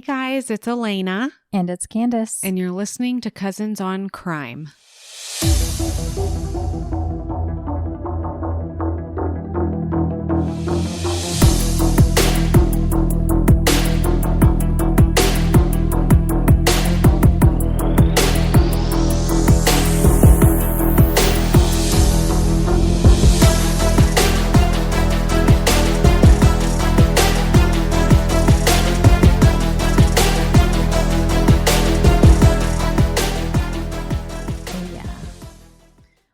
guys, it's Elena. And it's Candace. And you're listening to Cousins on Crime.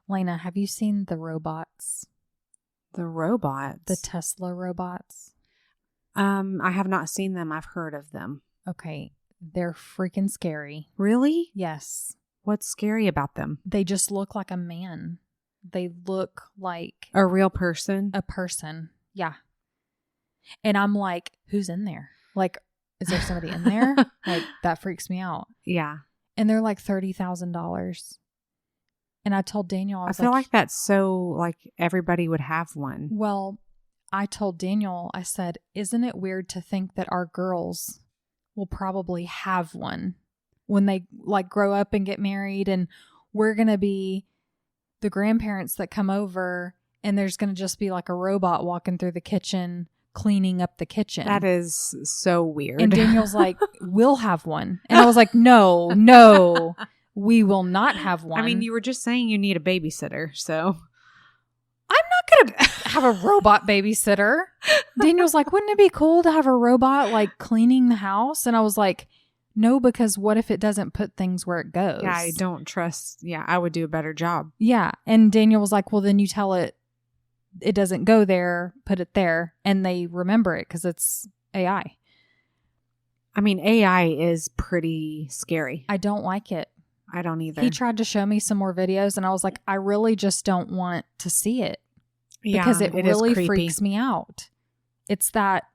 Lena, have you seen the robots? The robots? The Tesla robots? I have not seen them. I've heard of them. Okay. They're freaking scary. Really? Yes. What's scary about them? They just look like a man. They look like... A real person? A person. Yeah. And I'm like, who's in there? Like, is there somebody in there? Like, that freaks me out. Yeah. And they're like $30,000. And I told Daniel, I feel like that's so, like, everybody would have one. Well, I told Daniel, I said, isn't it weird to think that our girls will probably have one when they, like, grow up and get married, and we're going to be the grandparents that come over, and there's going to just be, like, a robot walking through the kitchen, cleaning up the kitchen. That is so weird. And Daniel's like, we'll have one. And I was like, no. We will not have one. I mean, you were just saying you need a babysitter, so. I'm not going to have a robot babysitter. Daniel's like, wouldn't it be cool to have a robot, like, cleaning the house? And I was like, no, because what if it doesn't put things where it goes? Yeah, I don't trust. Yeah, I would do a better job. Yeah. And Daniel was like, well, then you tell it doesn't go there, put it there. And they remember it because it's AI. I mean, AI is pretty scary. I don't like it. I don't either. He tried to show me some more videos, and I was like, I really just don't want to see it. Yeah, because it really is freaks me out. It's that,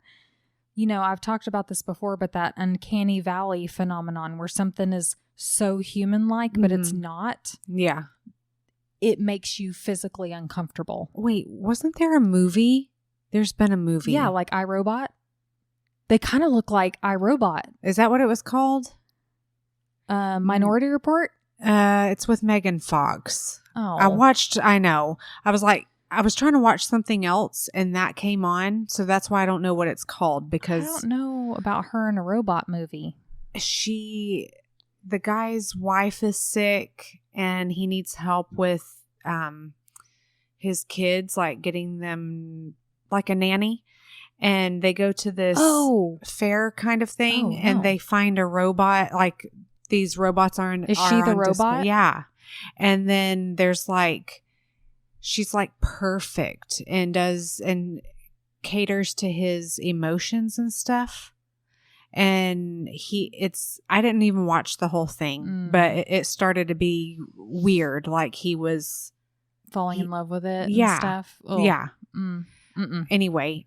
I've talked about this before, but that uncanny valley phenomenon where something is so human-like, but it's not. Yeah. It makes you physically uncomfortable. Wait, wasn't there a movie? There's been a movie. Yeah, like iRobot. They kind of look like iRobot. Is that what it was called? Minority Report? It's with Megan Fox. Oh. I know. I was trying to watch something else and that came on. So that's why I don't know what it's called, because I don't know about her in a robot movie. The guy's wife is sick and he needs help with, his kids, like getting them like a nanny. And they go to this fair kind of thing and they find a robot, like, these robots aren't. Is she the robot? Display. Yeah. And then there's like, she's like perfect and caters to his emotions and stuff. And I didn't even watch the whole thing, but it started to be weird. Like he was falling in love with it. Yeah. And stuff. Oh. Yeah. Mm-mm. Anyway.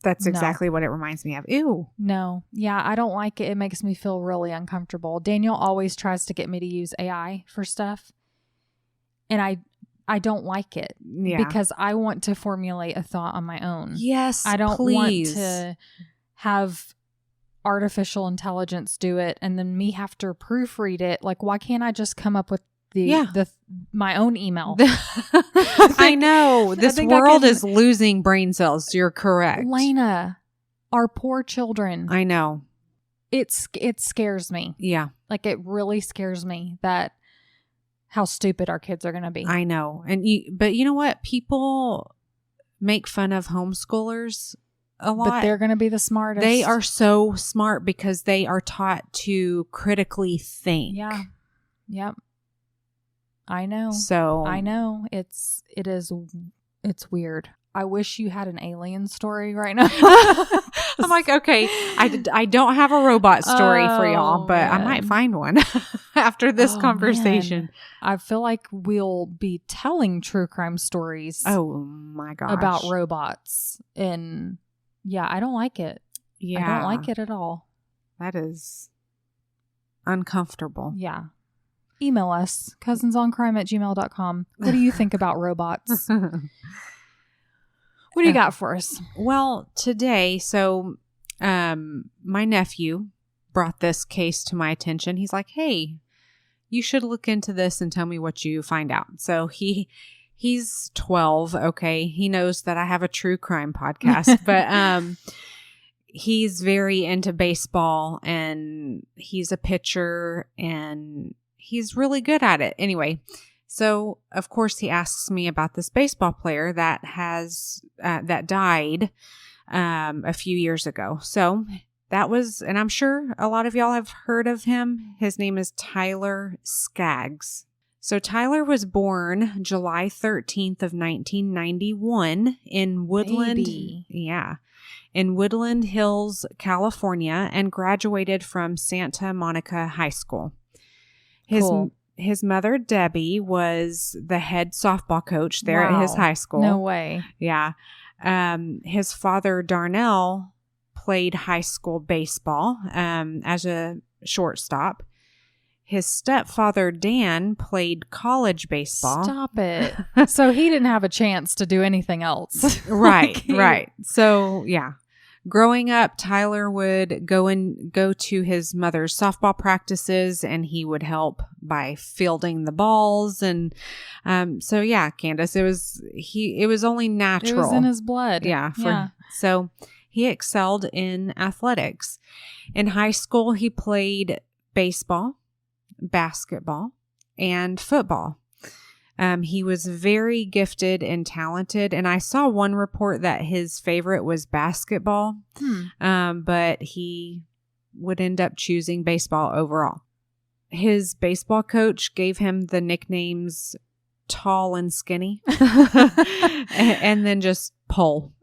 That's exactly what it reminds me of. Ew. No. Yeah, I don't like it. It makes me feel really uncomfortable. Daniel always tries to get me to use AI for stuff. And I don't like it. Yeah. Because I want to formulate a thought on my own. Yes, I don't please. want to have artificial intelligence do it and then me have to proofread it. Like, why can't I just come up with my own email? I know. This world is losing brain cells. You're correct. Lena, our poor children. I know. It scares me. Yeah. Like, it really scares me that how stupid our kids are going to be. I know. But you know what? People make fun of homeschoolers a lot. But they're going to be the smartest. They are so smart because they are taught to critically think. Yeah. Yep. I know. So I know it's weird. I wish you had an alien story right now. I'm like, okay, I don't have a robot story for y'all, but I might find one after this conversation. Man. I feel like we'll be telling true crime stories. Oh my gosh. About robots. And yeah, I don't like it. Yeah. I don't like it at all. That is uncomfortable. Yeah. Email us, cousinsoncrime@gmail.com. What do you think about robots? What do you got for us? Well, today, so my nephew, brought this case to my attention. He's like, hey, you should look into this and tell me what you find out. So he's 12. Okay. He knows that I have a true crime podcast, but, he's very into baseball and he's a pitcher and he's really good at it. Anyway, so of course he asks me about this baseball player that died, a few years ago. So that was, and I'm sure a lot of y'all have heard of him. His name is Tyler Skaggs. So Tyler was born July 13th of 1991 in Woodland. In Woodland Hills, California, and graduated from Santa Monica High School. His mother, Debbie, was the head softball coach there at his high school. No way. Yeah. His father, Darnell, played high school baseball as a shortstop. His stepfather, Dan, played college baseball. Stop it. So he didn't have a chance to do anything else. Right. So, yeah. Growing up, Tyler would go to his mother's softball practices and he would help by fielding the balls. And so, yeah, Candace, it was only natural. It was in his blood. Yeah. So he excelled in athletics. In high school, he played baseball, basketball, and football. He was very gifted and talented, and I saw one report that his favorite was basketball, but he would end up choosing baseball overall. His baseball coach gave him the nicknames Tall and Skinny, and then just Pole.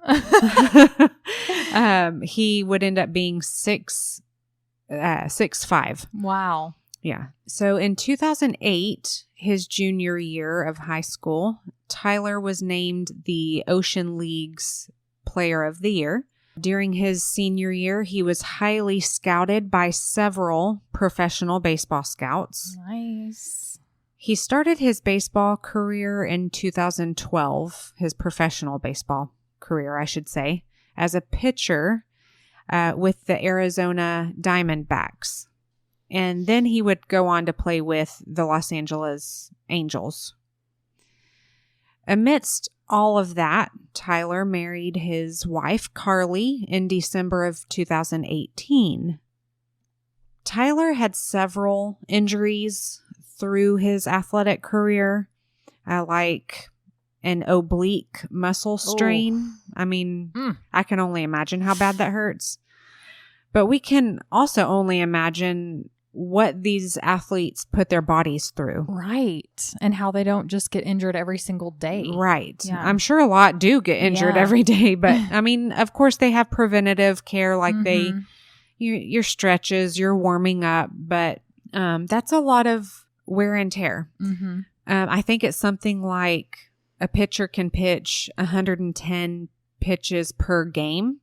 He would end up being 6'5". Wow. Yeah. So in 2008, his junior year of high school, Tyler was named the Ocean League's Player of the Year. During his senior year, he was highly scouted by several professional baseball scouts. Nice. He started his baseball career in 2012, his professional baseball career, I should say, as a pitcher with the Arizona Diamondbacks. And then he would go on to play with the Los Angeles Angels. Amidst all of that, Tyler married his wife, Carly, in December of 2018. Tyler had several injuries through his athletic career, like an oblique muscle strain. I mean, I can only imagine how bad that hurts. But we can also only imagine what these athletes put their bodies through. Right. And how they don't just get injured every single day. Right. Yeah. I'm sure a lot do get injured every day, but I mean, of course they have preventative care, like your stretches, your warming up, but that's a lot of wear and tear. I think it's something like a pitcher can pitch 110 pitches per game.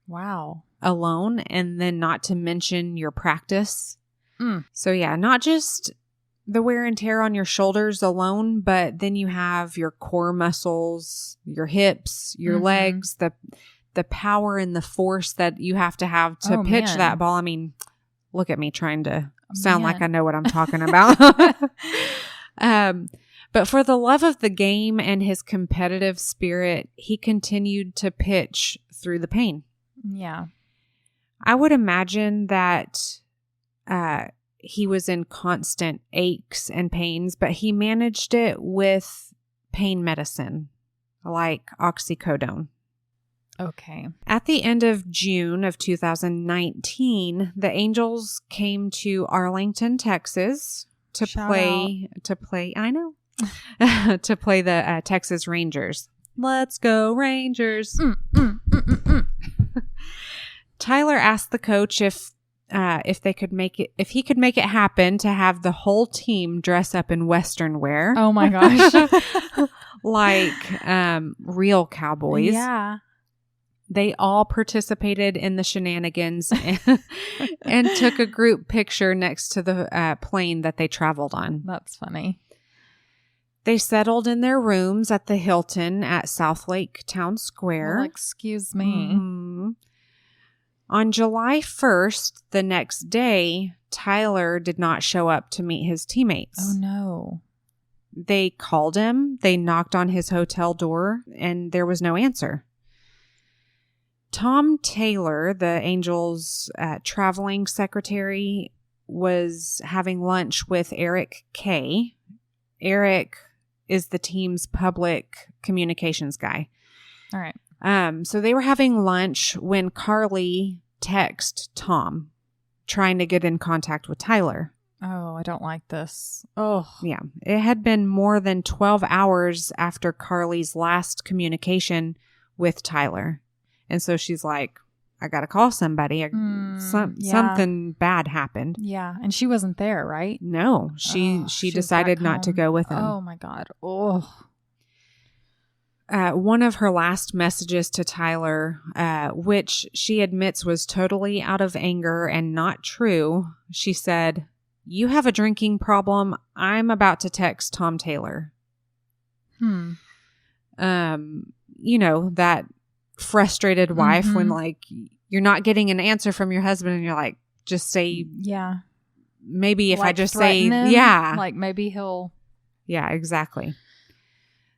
Wow. Alone, and then not to mention your practice. So yeah, not just the wear and tear on your shoulders alone, but then you have your core muscles, your hips, your legs, the power and the force that you have to pitch that ball. I mean, look at me trying to sound like I know what I'm talking about. But for the love of the game and his competitive spirit, he continued to pitch through the pain. Yeah. I would imagine that he was in constant aches and pains, but he managed it with pain medicine, like oxycodone. Okay. At the end of June of 2019, the Angels came to Arlington, Texas to play the Texas Rangers. Let's go Rangers. Tyler asked the coach if he could make it happen to have the whole team dress up in Western wear. Oh my gosh. Like real cowboys. Yeah. They all participated in the shenanigans and took a group picture next to the plane that they traveled on. That's funny. They settled in their rooms at the Hilton at South Lake Town Square. Well, excuse me. On July 1st, the next day, Tyler did not show up to meet his teammates. Oh, no. They called him, they knocked on his hotel door, and there was no answer. Tom Taylor, the Angels' traveling secretary, was having lunch with Eric Kay. Eric is the team's public communications guy. All right. So they were having lunch when Carly texted Tom, trying to get in contact with Tyler. Oh, I don't like this. Oh. Yeah. It had been more than 12 hours after Carly's last communication with Tyler. And so she's like, I got to call somebody. Something bad happened. Yeah. And she wasn't there, right? No. She decided not to go with him. Oh, my God. Oh. One of her last messages to Tyler, which she admits was totally out of anger and not true, she said, "You have a drinking problem. I'm about to text Tom Taylor." You know, that frustrated wife when like you're not getting an answer from your husband and you're like, just say, yeah, maybe if like I just say, him, yeah, like maybe he'll. Yeah, exactly.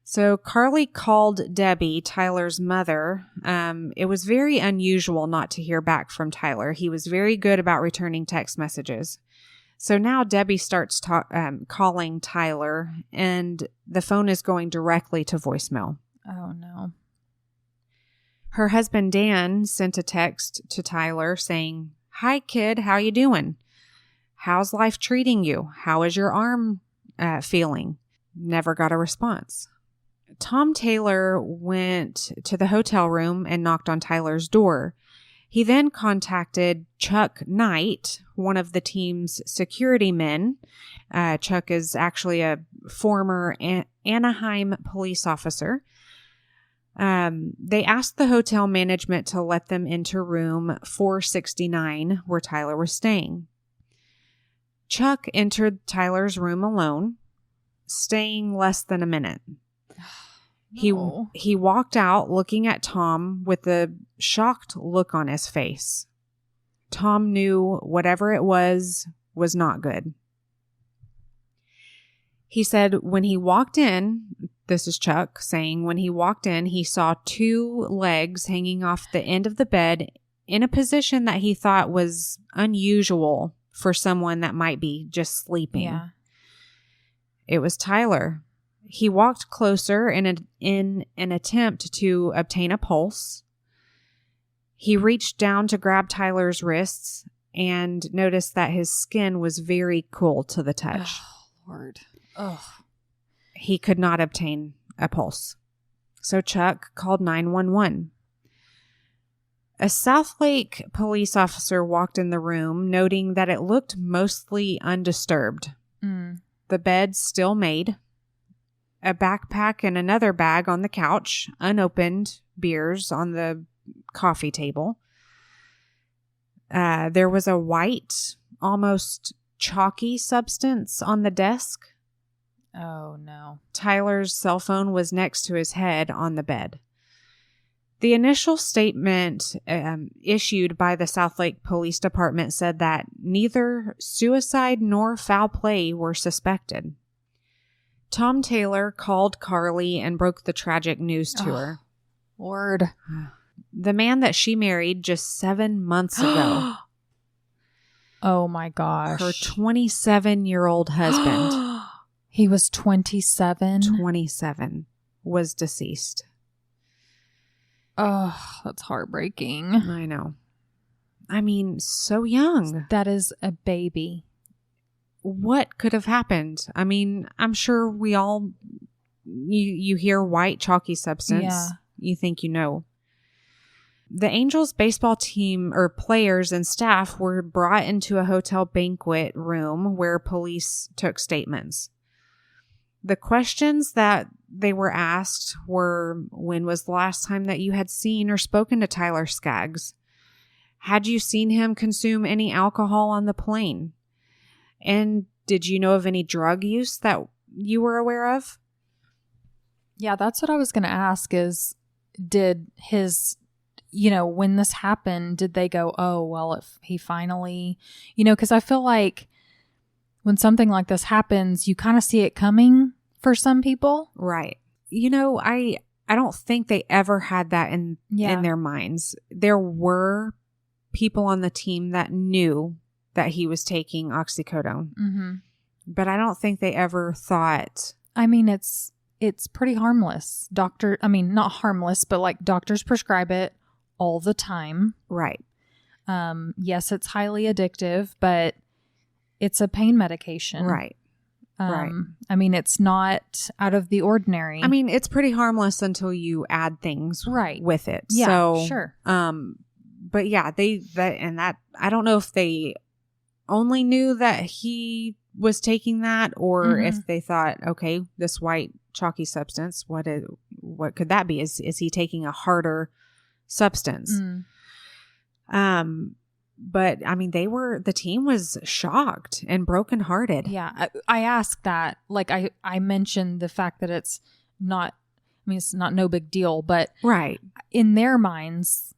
So Carly called Debbie, Tyler's mother. It was very unusual not to hear back from Tyler. He was very good about returning text messages. So now Debbie starts calling Tyler, and the phone is going directly to voicemail. Oh, no. Her husband, Dan, sent a text to Tyler saying, "Hi, kid. How you doing? How's life treating you? How is your arm feeling?" Never got a response. Tom Taylor went to the hotel room and knocked on Tyler's door. He then contacted Chuck Knight, one of the team's security men. Chuck is actually a former Anaheim police officer. They asked the hotel management to let them into room 469 where Tyler was staying. Chuck entered Tyler's room alone, staying less than a minute. No. He walked out looking at Tom with a shocked look on his face. Tom knew whatever it was not good. He said when he walked in, this is Chuck saying, when he walked in, he saw two legs hanging off the end of the bed in a position that he thought was unusual for someone that might be just sleeping. Yeah. It was Tyler. He walked closer in an attempt to obtain a pulse. He reached down to grab Tyler's wrists and noticed that his skin was very cool to the touch. Oh, Lord. Oh. He could not obtain a pulse. So Chuck called 911. A South Lake police officer walked in the room, noting that it looked mostly undisturbed. The bed still made. A backpack and another bag on the couch, unopened beers on the coffee table. There was a white, almost chalky substance on the desk. Oh, no. Tyler's cell phone was next to his head on the bed. The initial statement issued by the South Lake Police Department said that neither suicide nor foul play were suspected. Tom Taylor called Carly and broke the tragic news to her. Lord. The man that she married just 7 months ago. Oh, my gosh. Her 27-year-old husband. He was 27? 27. Was deceased. Oh, that's heartbreaking. I know. I mean, so young. That is a baby. What could have happened? I mean, I'm sure we all, you hear white chalky substance. Yeah. You think you know. The Angels baseball team or players and staff were brought into a hotel banquet room where police took statements. The questions that they were asked were, when was the last time that you had seen or spoken to Tyler Skaggs? Had you seen him consume any alcohol on the plane? And did you know of any drug use that you were aware of? Yeah, that's what I was going to ask is, did his when this happened, did they go, oh, well, if he finally, because I feel like when something like this happens, you kind of see it coming for some people. Right. I don't think they ever had that in their minds. There were people on the team that knew that he was taking oxycodone. Mm-hmm. But I don't think they ever thought. I mean, it's pretty harmless. Not harmless, but like doctors prescribe it all the time. Right. Yes, it's highly addictive, but it's a pain medication. Right. Right. I mean, it's not out of the ordinary. I mean, it's pretty harmless until you add things with it. Yeah, so, sure. But yeah, I don't know if they only knew that he was taking that or if they thought, okay, this white chalky substance, what could that be? Is he taking a harder substance? But I mean, the team was shocked and brokenhearted. Yeah. I asked that, like I mentioned the fact that it's not no big deal, but right. In their minds,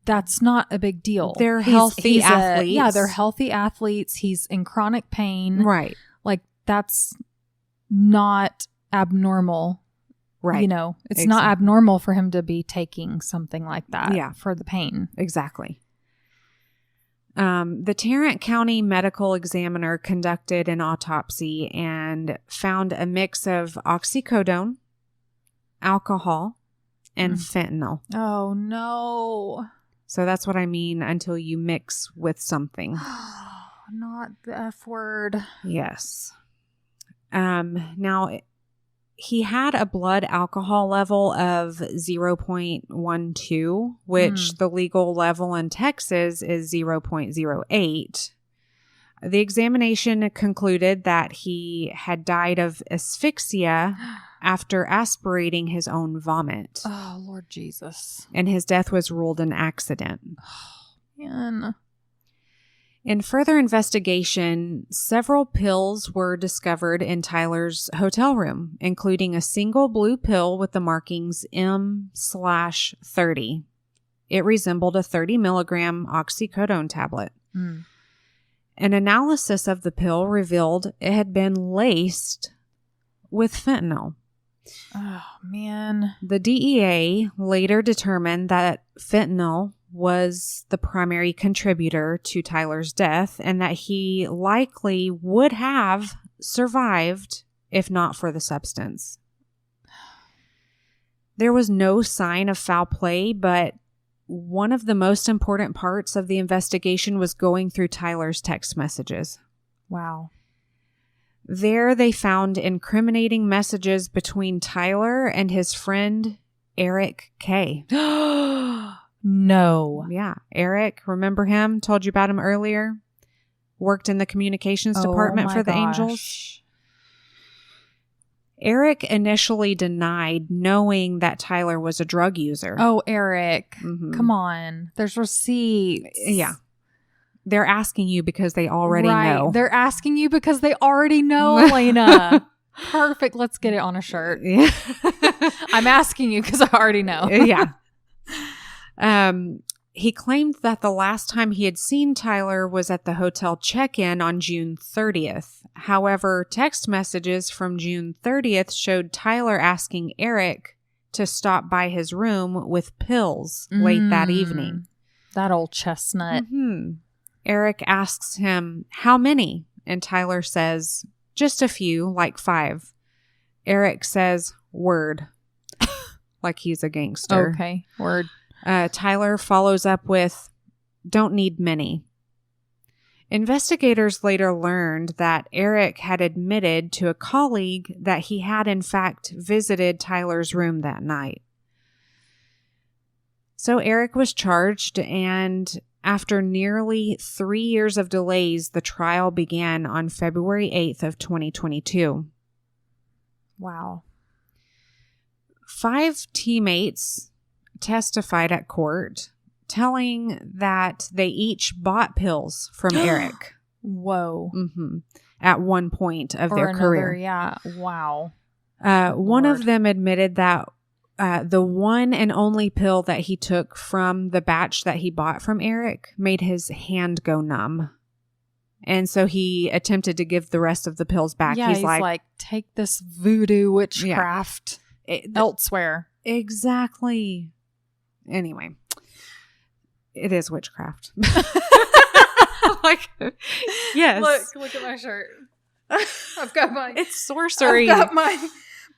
that's not a big deal. They're healthy athletes. They're healthy athletes. He's in chronic pain. Right. Like that's not abnormal. Right. It's not abnormal for him to be taking something like that for the pain. Exactly. The Tarrant County medical examiner conducted an autopsy and found a mix of oxycodone, alcohol, and fentanyl. Oh, no. So that's what I mean until you mix with something. Not the F word. Yes. Now, he had a blood alcohol level of 0.12, which the legal level in Texas is 0.08. The examination concluded that he had died of asphyxia after aspirating his own vomit. Oh, Lord Jesus. And his death was ruled an accident. Oh, man. In further investigation, several pills were discovered in Tyler's hotel room, including a single blue pill with the markings M/30. It resembled a 30 milligram oxycodone tablet. An analysis of the pill revealed it had been laced with fentanyl. Oh, man. The DEA later determined that fentanyl was the primary contributor to Tyler's death and that he likely would have survived if not for the substance. There was no sign of foul play, but one of the most important parts of the investigation was going through Tyler's text messages. Wow. There they found incriminating messages between Tyler and his friend Eric K. No. Yeah. Eric, remember him? Told you about him earlier. Worked in the communications department for the Angels. Eric initially denied knowing that Tyler was a drug user. Oh, Eric. Come on. There's receipts. Yeah. They're asking you because they already know. They're asking you because they already know, Elena. Perfect. Let's get it on a shirt. Yeah. I'm asking you because I already know. Yeah. He claimed that the last time he had seen Tyler was at the hotel check-in on June 30th. However, text messages from June 30th showed Tyler asking Eric to stop by his room with pills late that evening. That old chestnut. Eric asks him, how many? And Tyler says, just a few, like 5. Eric says, word. Like he's a gangster. Okay, word. Tyler follows up with, don't need many. Investigators later learned that Eric had admitted to a colleague that he had in fact visited Tyler's room that night. So Eric was charged, and after nearly 3 years of delays, the trial began on February 8th of 2022. Wow. 5 teammates testified at court, telling that they each bought pills from Eric. Whoa. At one point of their career. Yeah. Wow. One of them admitted that the one and only pill that he took from the batch that he bought from Eric made his hand go numb. And so he attempted to give the rest of the pills back. Yeah, he's like, take this voodoo witchcraft elsewhere. Exactly. Anyway, it is witchcraft. Like, yes. Look at my shirt. I've got my... It's sorcery. I've got my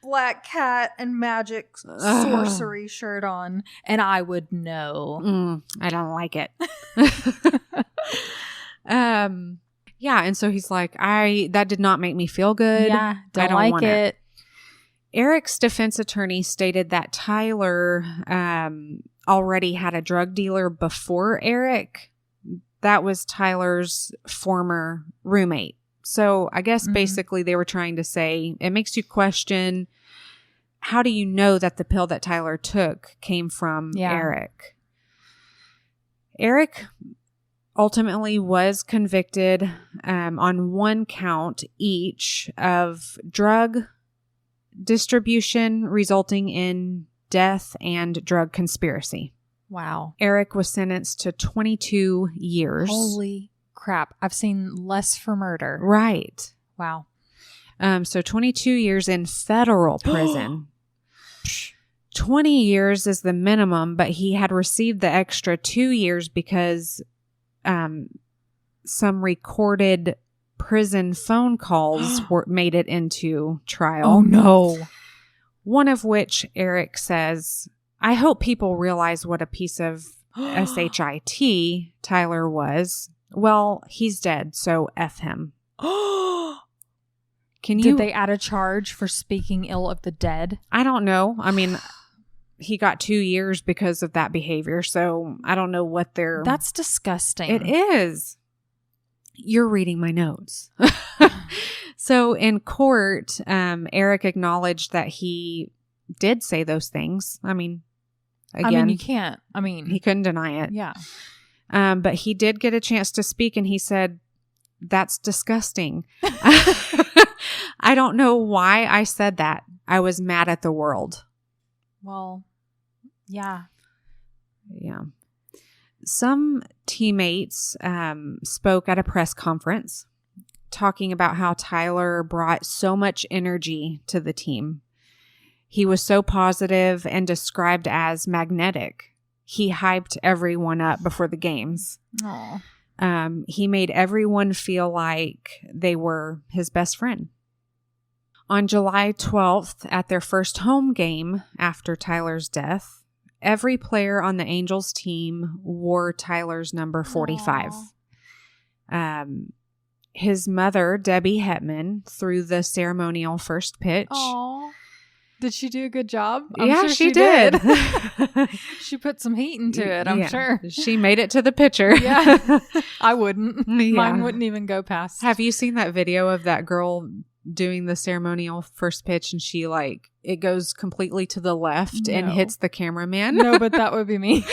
black cat and magic sorcery shirt on, and I would know. I don't like it. Yeah, and so he's like, that did not make me feel good. Yeah, I don't like want it. Eric's defense attorney stated that Tyler already had a drug dealer before Eric. That was Tyler's former roommate. So I guess basically they were trying to say, it makes you question, how do you know that the pill that Tyler took came from Eric? Eric ultimately was convicted on one count each of drug distribution resulting in death and drug conspiracy. Wow. Eric was sentenced to 22 years. Holy crap. I've seen less for murder. Right. Wow. So 22 years in federal prison. 20 years is the minimum, but he had received the extra 2 years because some recorded prison phone calls made it into trial. Oh, no. One of which Eric says, I hope people realize what a piece of shit Tyler was. Well, he's dead, so F him. Did they add a charge for speaking ill of the dead? I don't know. I mean, he got 2 years because of that behavior, so I don't know what they're... That's disgusting. It is. You're reading my notes. So in court, Eric acknowledged that he did say those things. I mean, again, you can't. He couldn't deny it. Yeah. But he did get a chance to speak, and he said, that's disgusting. I don't know why I said that. I was mad at the world. Well, yeah. Yeah. Some teammates spoke at a press conference talking about how Tyler brought so much energy to the team. He was so positive and described as magnetic. He hyped everyone up before the games. Aww. He made everyone feel like they were his best friend. On July 12th, at their first home game after Tyler's death, every player on the Angels team wore Tyler's number 45. His mother, Debbie Hetman, threw the ceremonial first pitch. Aww. Did she do a good job? I'm sure she did. She put some heat into it, I'm sure. She made it to the pitcher. Yeah. I wouldn't. Yeah. Mine wouldn't even go past. Have you seen that video of that girl doing the ceremonial first pitch, and she it goes completely to the left and hits the cameraman? No, but that would be me.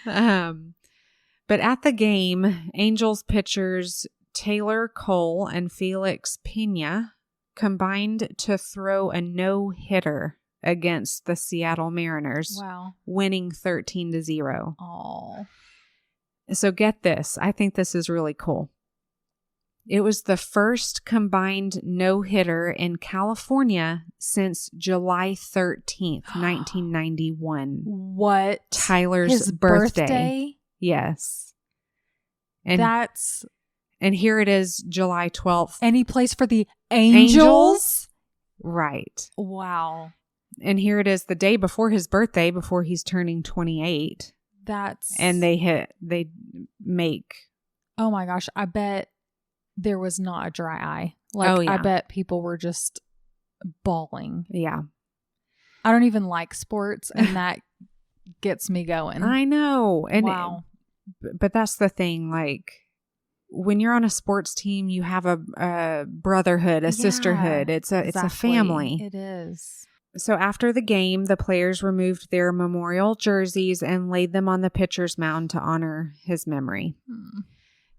But at the game, Angels pitchers Taylor Cole and Felix Pena combined to throw a no-hitter against the Seattle Mariners. Wow. Winning 13-0. Oh. So get this. I think this is really cool. It was the first combined no-hitter in California since July 13th, 1991. What? Tyler's His birthday. Yes. And here it is, July 12th. And he plays for the Angels? Right. Wow. And here it is the day before his birthday, before he's turning 28. And they make. Oh my gosh. I bet there was not a dry eye. I bet people were just bawling. Yeah. I don't even like sports, and that gets me going. I know. And wow. But that's the thing, when you're on a sports team, you have a brotherhood, a sisterhood. It's a family. It is. So after the game, the players removed their memorial jerseys and laid them on the pitcher's mound to honor his memory.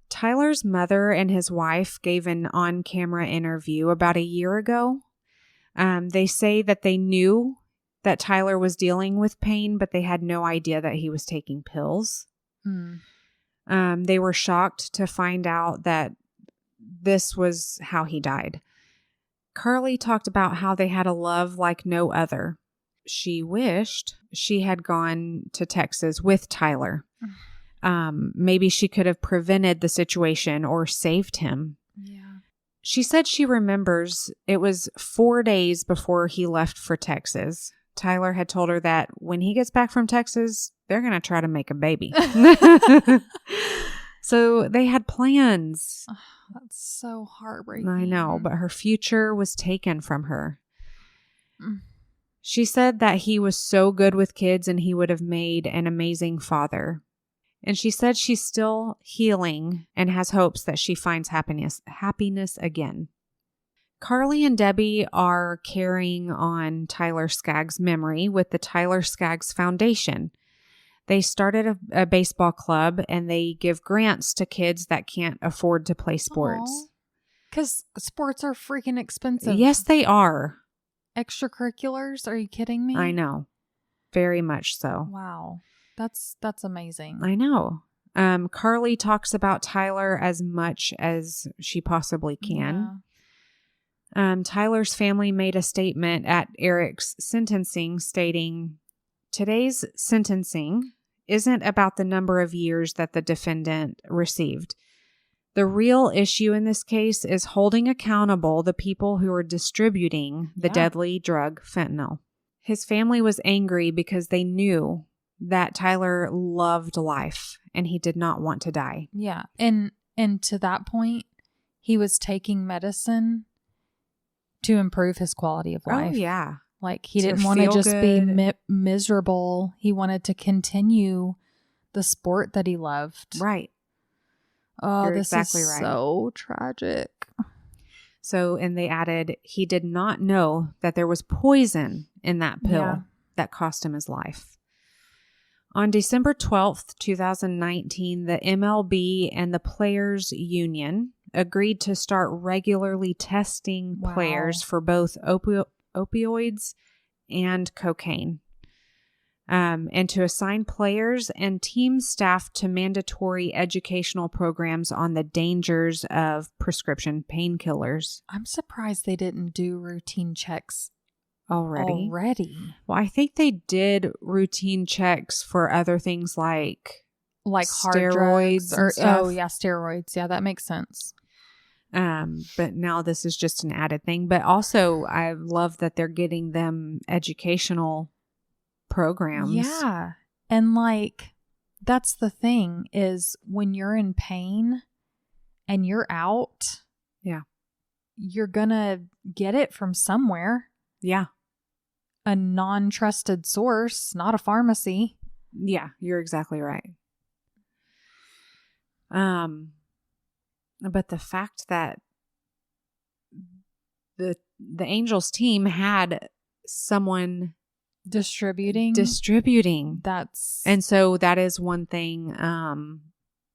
Tyler's mother and his wife gave an on-camera interview about a year ago. They say that they knew that Tyler was dealing with pain, but they had no idea that he was taking pills. They were shocked to find out that this was how he died. Carly talked about how they had a love like no other. She wished she had gone to Texas with Tyler. Maybe she could have prevented the situation or saved him. Yeah. She said she remembers it was 4 days before he left for Texas. Tyler had told her that when he gets back from Texas, they're going to try to make a baby. So they had plans. Oh, that's so heartbreaking. I know, but her future was taken from her. She said that he was so good with kids and he would have made an amazing father. And she said she's still healing and has hopes that she finds happiness again. Carly and Debbie are carrying on Tyler Skaggs' memory with the Tyler Skaggs Foundation. They started a baseball club and they give grants to kids that can't afford to play sports. Because sports are freaking expensive. Yes, they are. Extracurriculars? Are you kidding me? I know. Very much so. Wow. That's amazing. I know. Carly talks about Tyler as much as she possibly can. Yeah. Tyler's family made a statement at Eric's sentencing stating, "Today's sentencing isn't about the number of years that the defendant received. The real issue in this case is holding accountable the people who are distributing the deadly drug fentanyl." His family was angry because they knew that Tyler loved life and he did not want to die. Yeah. And to that point, he was taking medicine to improve his quality of life. Oh, yeah. Like he didn't want to just be miserable. He wanted to continue the sport that he loved. Right. Oh, You're this exactly is right. So tragic. So, and they added, he did not know that there was poison in that pill that cost him his life. On December 12th, 2019, the MLB and the Players Union agreed to start regularly testing players for both opioids and cocaine, and to assign players and team staff to mandatory educational programs on the dangers of prescription painkillers. I'm surprised they didn't do routine checks already. Well, I think they did routine checks for other things like steroids or stuff. Oh yeah, steroids. Yeah, that makes sense. But now this is just an added thing. But also, I love that they're getting them educational programs. Yeah, and that's the thing is when you're in pain and you're out. Yeah, you're gonna get it from somewhere. Yeah. A non-trusted source, not a pharmacy. Yeah, you're exactly right. But the fact that the Angels team had someone distributing, and so that is one thing.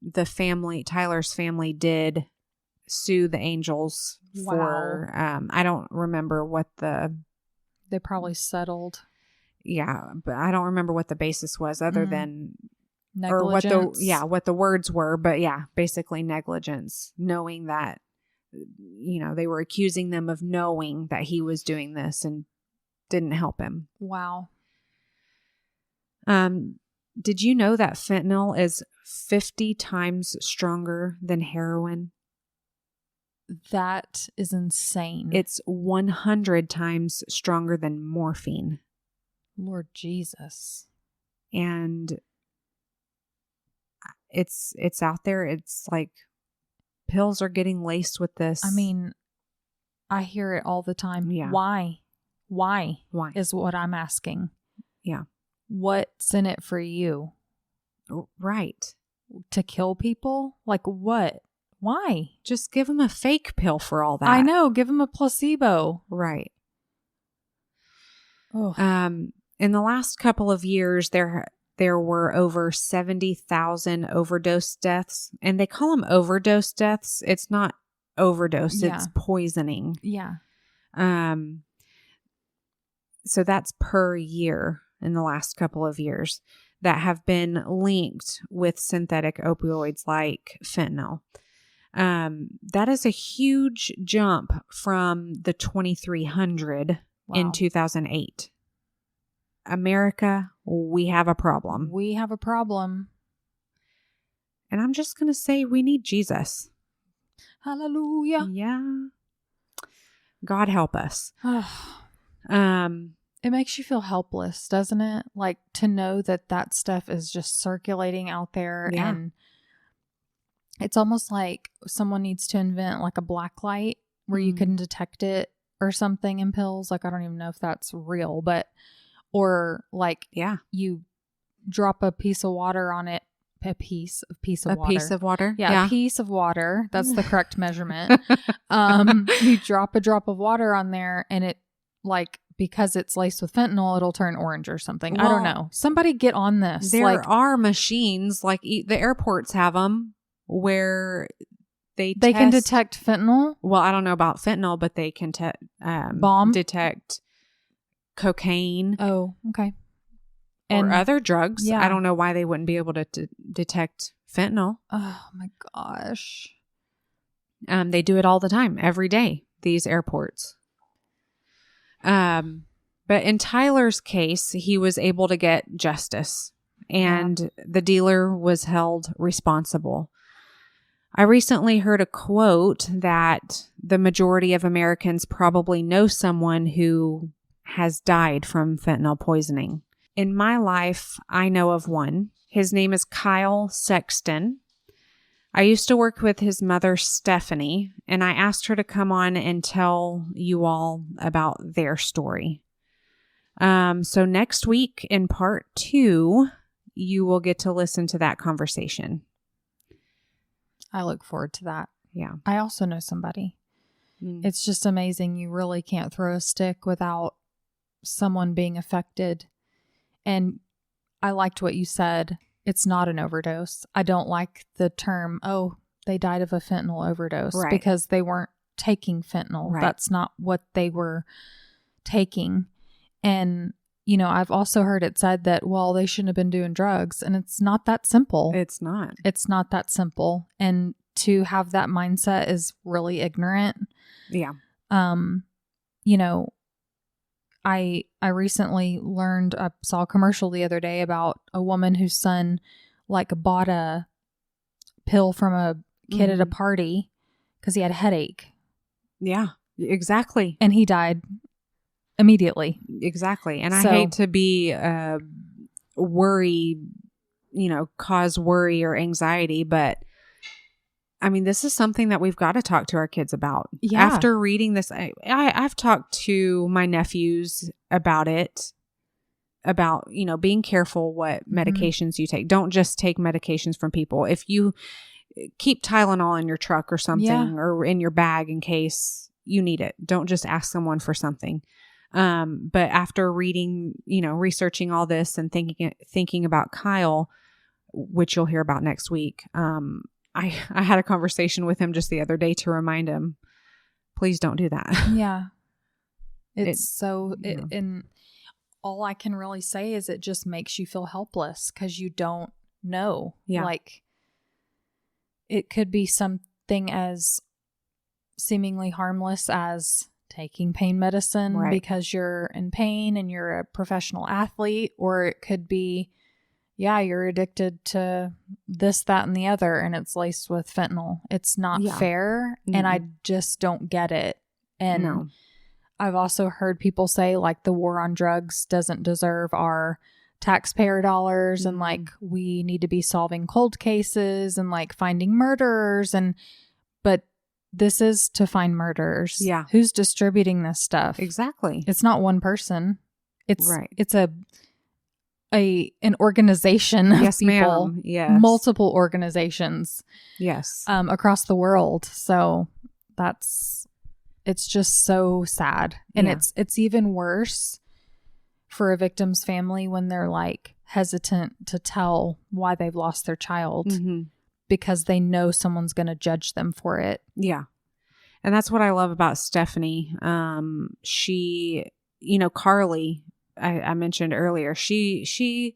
The family, Tyler's family, did sue the Angels for. I don't remember what they probably settled. Yeah, but I don't remember what the basis was other than negligence. Or what the words were, but yeah, basically negligence, knowing that they were accusing them of knowing that he was doing this and didn't help him. Wow. Did you know that fentanyl is 50 times stronger than heroin? That is insane. It's 100 times stronger than morphine. Lord Jesus. And it's out there. It's like pills are getting laced with this. I mean, I hear it all the time. Yeah. Why is what I'm asking. Yeah. What's in it for you? Right. To kill people? Like what? Why? Just give them a fake pill for all that. I know. Give them a placebo. Right. Oh. In the last couple of years, there were over 70,000 overdose deaths, and they call them overdose deaths. It's not overdose; it's poisoning. Yeah. So that's per year in the last couple of years that have been linked with synthetic opioids like fentanyl. That is a huge jump from the 2,300 in 2008. America, we have a problem. We have a problem. And I'm just going to say we need Jesus. Hallelujah. Yeah. God help us. It makes you feel helpless, doesn't it? Like to know that that stuff is just circulating out there. Yeah. And it's almost like someone needs to invent like a black light where you can detect it or something in pills. Like, I don't even know if that's real, but, or like, you drop a piece of water on it. A piece of water. Yeah, a piece of water. That's the correct measurement. You drop a drop of water on there and it like, because it's laced with fentanyl, it'll turn orange or something. Well, I don't know. Somebody get on this. There are machines like the airports have them where they can detect fentanyl. Well, I don't know about fentanyl, but they can detect cocaine. Oh, okay. Or other drugs. Yeah. I don't know why they wouldn't be able to detect fentanyl. Oh my gosh. They do it all the time, every day, these airports. But in Tyler's case, he was able to get justice and the dealer was held responsible. I recently heard a quote that the majority of Americans probably know someone who has died from fentanyl poisoning. In my life, I know of one. His name is Kyle Sexton. I used to work with his mother, Stephanie, and I asked her to come on and tell you all about their story. So next week in part 2, you will get to listen to that conversation. I look forward to that. Yeah. I also know somebody. It's just amazing. You really can't throw a stick without someone being affected. And I liked what you said. It's not an overdose. I don't like the term, oh, they died of a fentanyl overdose, because they weren't taking fentanyl. Right. That's not what they were taking. And, you know, I've also heard it said that, well, they shouldn't have been doing drugs. And it's not that simple. It's not. It's not that simple. And to have that mindset is really ignorant. Yeah. You know, I recently learned, I saw a commercial the other day about a woman whose son like bought a pill from a kid at a party because he had a headache. Yeah, exactly. And he died immediately. Exactly. And I hate to be cause worry or anxiety, but I mean, this is something that we've got to talk to our kids about. Yeah. After reading this, I've talked to my nephews about it, about, you know, being careful what medications you take. Don't just take medications from people. If you keep Tylenol in your truck or something or in your bag in case you need it, don't just ask someone for something. But after reading, you know, researching all this and thinking about Kyle, which you'll hear about next week, I had a conversation with him just the other day to remind him, please don't do that. Yeah. And all I can really say is it just makes you feel helpless because you don't know. Yeah. Like it could be something as seemingly harmless as taking pain medicine because you're in pain and you're a professional athlete, or it could be, you're addicted to this, that, and the other, and it's laced with fentanyl. It's not fair, and I just don't get it. And I've also heard people say, like, the war on drugs doesn't deserve our taxpayer dollars, and, like, we need to be solving cold cases and, like, finding murderers. But this is to find murderers. Yeah. Who's distributing this stuff? Exactly. It's not one person. It's an organization of people, ma'am. Yes. Multiple organizations, yes, across the world. So it's just so sad, and it's even worse for a victim's family when they're like hesitant to tell why they've lost their child because they know someone's going to judge them for it. Yeah, and that's what I love about Stephanie. She Carly, I mentioned earlier, she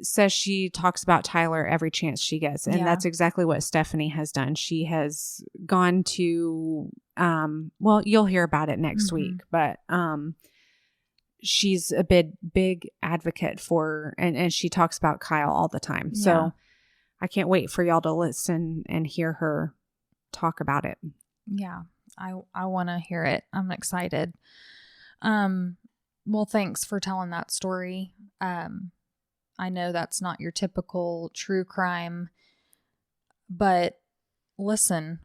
says she talks about Tyler every chance she gets. And that's exactly what Stephanie has done. She has gone to, well, you'll hear about it next week, but she's a big advocate for, and she talks about Kyle all the time. Yeah. So I can't wait for y'all to listen and hear her talk about it. Yeah, I want to hear it. I'm excited. Well, thanks for telling that story. I know that's not your typical true crime, but listen,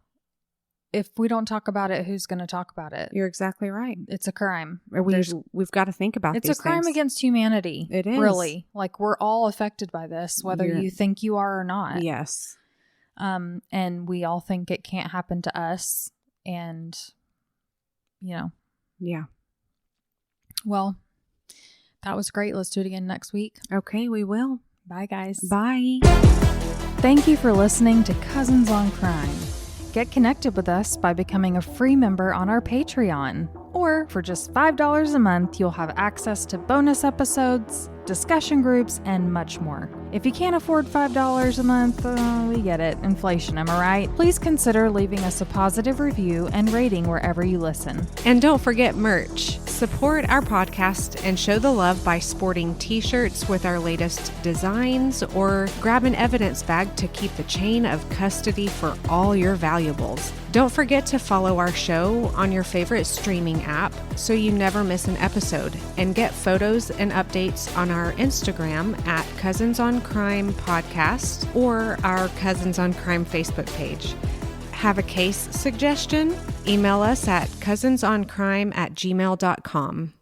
if we don't talk about it, who's going to talk about it? You're exactly right. It's a crime. We've got to think about it's a crime against humanity. It is. Really. Like, we're all affected by this, whether you think you are or not. Yes. And we all think it can't happen to us. And, Yeah. Well, that was great. Let's do it again next week. Okay, we will. Bye, guys. Bye. Thank you for listening to Cousins on Crime. Get connected with us by becoming a free member on our Patreon. Or for just $5 a month, you'll have access to bonus episodes, discussion groups, and much more. If you can't afford $5 a month, we get it. Inflation, am I right? Please consider leaving us a positive review and rating wherever you listen. And don't forget merch. Support our podcast and show the love by sporting t-shirts with our latest designs, or grab an evidence bag to keep the chain of custody for all your valuables. Don't forget to follow our show on your favorite streaming app so you never miss an episode, and get photos and updates on our Instagram at Cousins on Crime Podcast or our Cousins on Crime Facebook page. Have a case suggestion? Email us at cousinsoncrime@gmail.com.